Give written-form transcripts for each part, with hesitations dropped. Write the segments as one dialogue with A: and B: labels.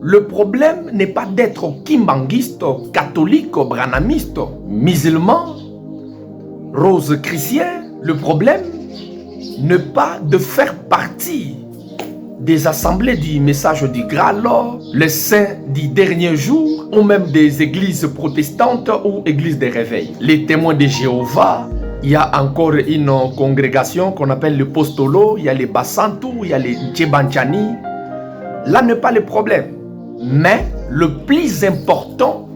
A: Le problème n'est pas d'être kimbanguiste, catholique, branamiste, musulman, rose chrétien. Le problème n'est pas de faire partie des assemblées du message du Graal, les saints du dernier jour, ou même des églises protestantes ou églises de réveil. Les témoins de Jéhovah, il y a encore une congrégation qu'on appelle le Postolo, il y a les Bassantou, il y a les Tchebanchani. Là n'est pas le problème. Mais le plus important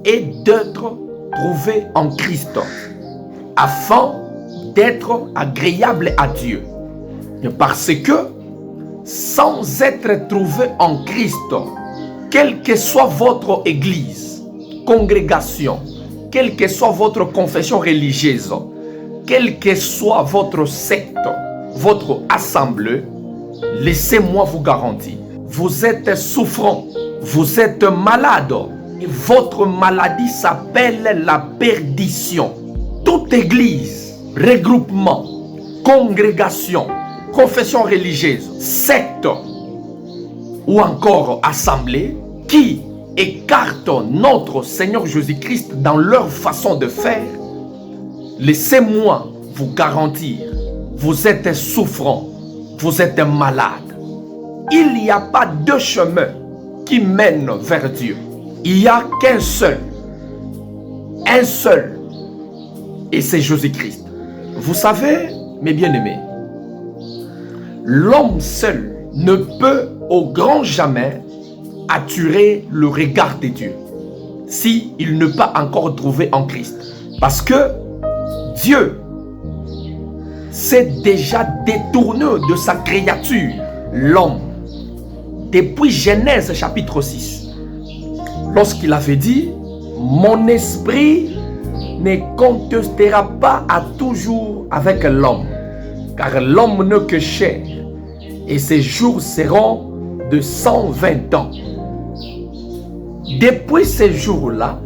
A: est d'être trouvé en Christ, afin d'être agréable à Dieu. Parce que sans être trouvé en Christ, quelle que soit votre église, congrégation, quelle que soit votre confession religieuse, quelle que soit votre secte, votre assemblée, laissez-moi vous garantir, vous êtes souffrant, vous êtes malade, et votre maladie s'appelle la perdition. Toute église, regroupement, congrégation, confession religieuse, secte ou encore assemblée qui écarte notre Seigneur Jésus-Christ dans leur façon de faire, laissez-moi vous garantir, vous êtes souffrant, vous êtes malade. Il n'y a pas deux chemins qui mènent vers Dieu. Il n'y a qu'un seul, un seul, et c'est Jésus-Christ. Vous savez, mes bien-aimés, l'homme seul ne peut au grand jamais attirer le regard de Dieu s'il ne pas encore trouvé en Christ. Parce que Dieu s'est déjà détourné de sa créature, l'homme, depuis Genèse chapitre 6. Lorsqu'il avait dit, mon esprit ne contestera pas à toujours avec l'homme, car l'homme n'est que chair, et ses jours seront de 120 ans. Depuis ces jours-là,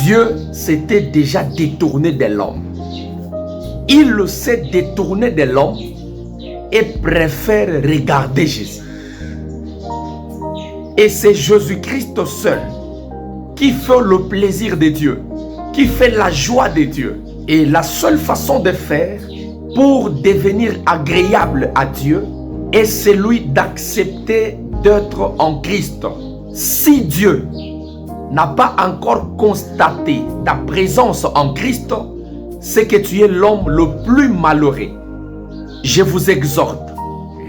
A: Dieu s'était déjà détourné de l'homme. Il s'est détourné de l'homme et préfère regarder Jésus. Et c'est Jésus-Christ seul qui fait le plaisir de Dieu, qui fait la joie de Dieu. Et la seule façon de faire pour devenir agréable à Dieu est celui d'accepter d'être en Christ. Si Dieu n'a pas encore constaté ta présence en Christ, c'est que tu es l'homme le plus malheureux. Je vous exhorte,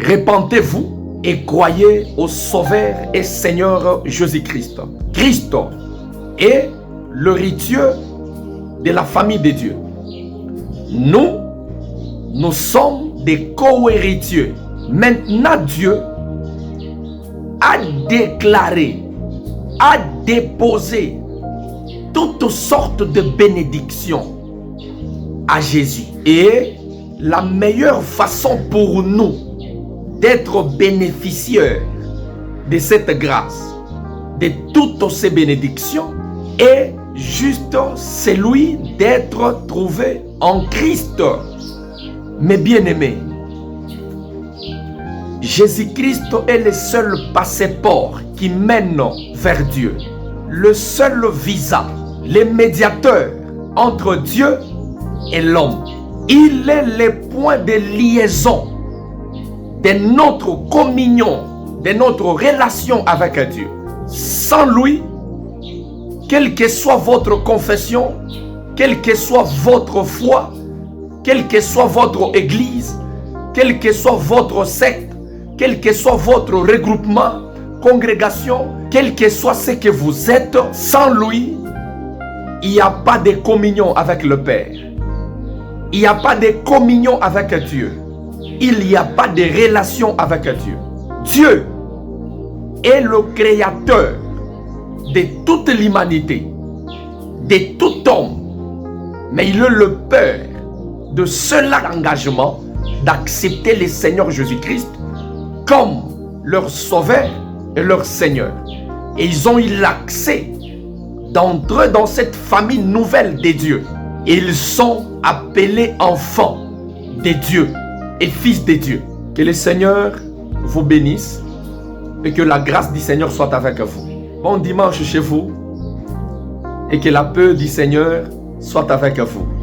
A: repentez-vous et croyez au Sauveur et Seigneur Jésus-Christ. Christ est l'héritier de la famille de Dieu. Nous sommes des co-héritiers. Maintenant, Dieu a déclaré, a déposé toutes sortes de bénédictions à Jésus. Et la meilleure façon pour nous d'être bénéficiaires de cette grâce, de toutes ces bénédictions, est juste celui d'être trouvé en Christ. Mes bien-aimés, Jésus-Christ est le seul passeport qui mène vers Dieu, le seul visa, le médiateur entre Dieu et l'homme. Il est le point de liaison de notre communion, de notre relation avec Dieu. Sans lui, quelle que soit votre confession, quelle que soit votre foi, quelle que soit votre église, quelle que soit votre secte, quel que soit votre regroupement, congrégation, quel que soit ce que vous êtes, sans lui, il n'y a pas de communion avec le Père. Il n'y a pas de communion avec Dieu. Il n'y a pas de relation avec Dieu. Dieu est le créateur de toute l'humanité, de tout homme. Mais il est le Père de cela engagement d'accepter le Seigneur Jésus-Christ comme leur sauveur et leur Seigneur. Et ils ont eu l'accès d'entrer dans cette famille nouvelle de Dieu. Et ils sont appelés enfants de Dieu et fils de Dieu. Que le Seigneur vous bénisse et que la grâce du Seigneur soit avec vous. Bon dimanche chez vous et que la paix du Seigneur soit avec vous.